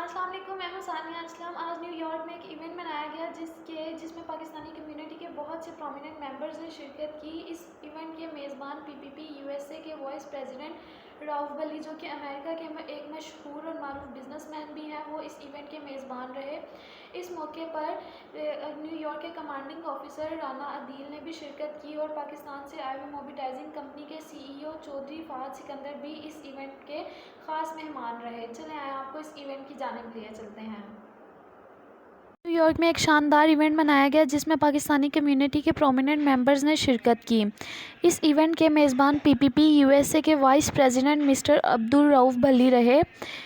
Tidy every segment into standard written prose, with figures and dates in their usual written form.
السلام علیکم، میں ہوں ثانیہ اسلم۔ آج نیو یارک میں ایک ایونٹ منایا گیا جس میں پاکستانی کمیونٹی کے بہت سے پرومیننٹ ممبرز نے شرکت کی۔ اس ایونٹ کے میزبان PPP USA کے وائس پریزیڈنٹ راؤف بلی، جو کہ امریکہ کے ایک مشہور اور معروف بزنس مین بھی ہیں، وہ اس ایونٹ کے میزبان رہے۔ اس موقع پر نیو یارک کے کمانڈنگ آفیسر رانا عدیل نے بھی شرکت کی اور پاکستان سے آئے ہوئے موبیٹائزنگ کمپنی کے CEO چودھری فہد سکندر بھی اس ایونٹ کے خاص مہمان رہے۔ چلیں آئے آپ کو اس ایونٹ کی جانب لے چلتے ہیں۔ نیو یارک میں ایک شاندار ایونٹ منایا گیا جس میں پاکستانی کمیونٹی کے پرومیننٹ ممبرز نے شرکت کی۔ اس ایونٹ کے میزبان PPP USA کے وائس پریزیڈنٹ مسٹر عبدالرؤف بلی رہے۔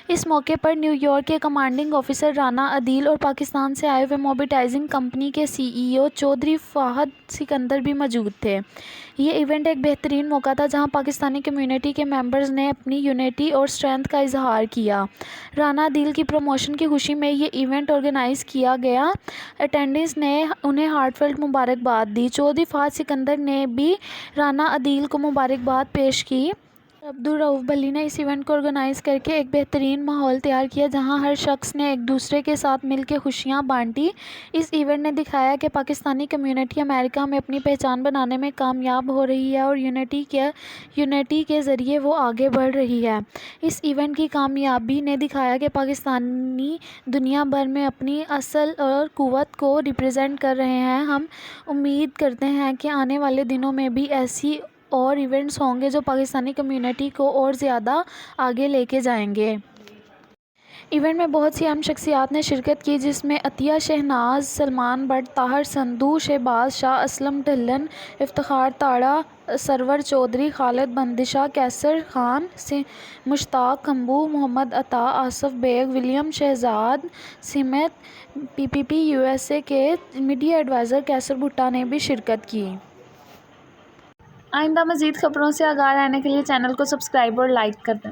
اس موقع پر نیو یارک کے کمانڈنگ آفیسر رانا عدیل اور پاکستان سے آئے ہوئے موبیٹائزنگ کمپنی کے CEO چودھری فہد سکندر بھی موجود تھے۔ یہ ایونٹ ایک بہترین موقع تھا جہاں پاکستانی کمیونٹی کے ممبرز نے اپنی یونٹی اور اسٹرینتھ کا اظہار کیا۔ رانا عدیل کی پروموشن کی خوشی میں یہ ایونٹ آرگنائز کیا گیا۔ اٹینڈنٹس نے انہیں ہارٹ فیلٹ مبارکباد دی۔ چودھری فہد سکندر نے بھی رانا عدیل کو مبارکباد پیش کی۔ عبدالرؤف بلی نے اس ایونٹ کو آرگنائز کرکے ایک بہترین ماحول تیار کیا جہاں ہر شخص نے ایک دوسرے کے ساتھ مل کے خوشیاں بانٹی۔ اس ایونٹ نے دکھایا کہ پاکستانی کمیونٹی امریکہ میں اپنی پہچان بنانے میں کامیاب ہو رہی ہے اور یونٹی کے ذریعے وہ آگے بڑھ رہی ہے۔ اس ایونٹ کی کامیابی نے دکھایا کہ پاکستانی دنیا بھر میں اپنی اصل اور قوت کو ریپرزینٹ کر رہے ہیں۔ ہم امید کرتے ہیں کہ آنے والے دنوں میں بھی ایسی اور ایونٹس ہوں گے جو پاکستانی کمیونٹی کو اور زیادہ آگے لے کے جائیں گے۔ ایونٹ میں بہت سی اہم شخصیات نے شرکت کی جس میں عطیہ شہناز، سلمان بٹ، طاہر سندھو، شہباز شاہ، اسلم ڈھلن، افتخار تاڑا، سرور چودھری، خالد بندشاہ، کیسر خان، مشتاق کھمبو، محمد عطا، آصف بیگ، ولیم شہزاد سمیت PPP USA کے میڈیا ایڈوائزر کیسر بھٹا نے بھی شرکت کی۔ آئندہ مزید خبروں سے آگاہ رہنے کے لیے چینل کو سبسکرائب اور لائک کر دیں۔